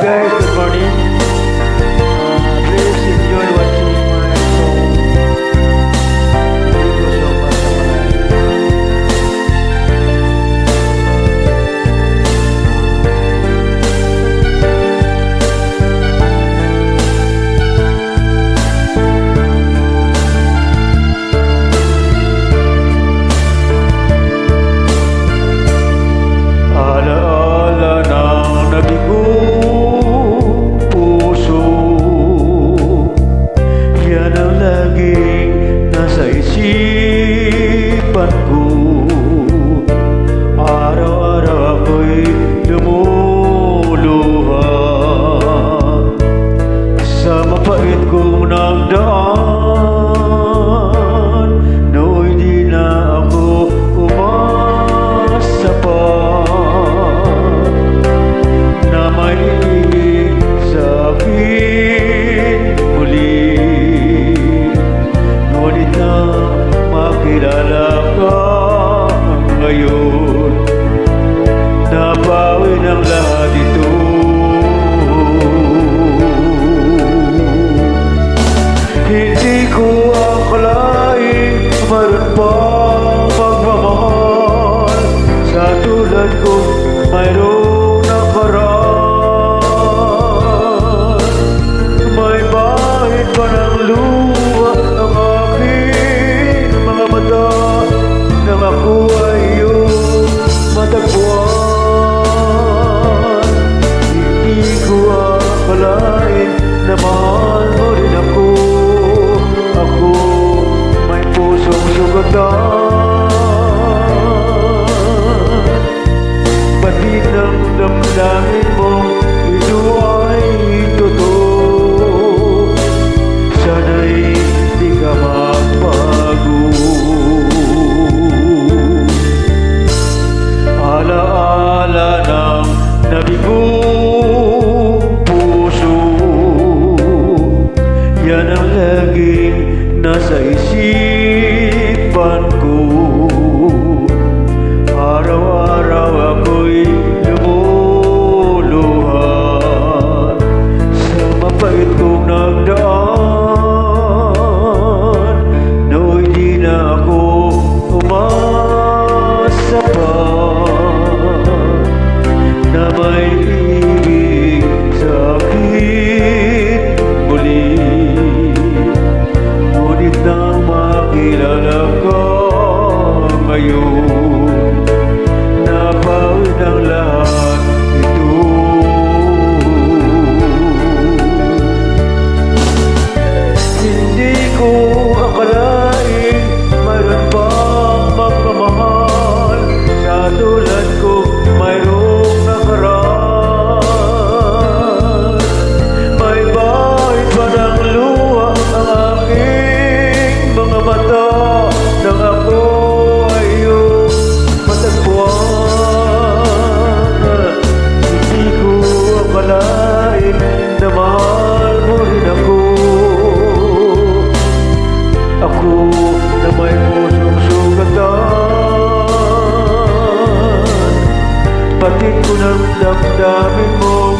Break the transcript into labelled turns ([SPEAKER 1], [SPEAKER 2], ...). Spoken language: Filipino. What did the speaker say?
[SPEAKER 1] guys, good morning. Please enjoy watching my song. Thank you so much sa mga alaala ng nabigong puso. Yan ang laging nasa isipan ko. Araw-araw ako'y lumuluha sa mapait kong nagdaan. Nooy di na ako umasa pa na may ibig sa akin muli. Ngunit na makilala ka ngayon, nabawi ng lahat ito. Hindi ko akalain mayroon pang pagmamahal sa tulad ko, mayroong nakaraan. May bahid pa ng luha ang aking mga mata nang ako ay iyong matagpuan. Hindi ko akalain na mahal mo rin ako. Ako may pusong sugatan, batid ng damdamin mo, ito ay totoo. Sana'y di ka magbago. Alaala ng nabigong puso, yan ang laging nasa isipan ko. Araw-araw ako'y lumuluha sa mapait kong nagdaan. Nooy di na ako umasa pa na may ibig sa akin muli. Ngunit nang makilala ka ngayon, nabawi ng lahat ito. Hindi ko akalain mayroon pang magmamahal sa tulad ko, mayroong nakaraan. May bahid pa ng luha ang aking mga mata nang ako ay iyong matagpuan. Hindi ko akalain na mahal mo rin ako. Ako na may pusong sugatan, batid ko ng damdamin mo,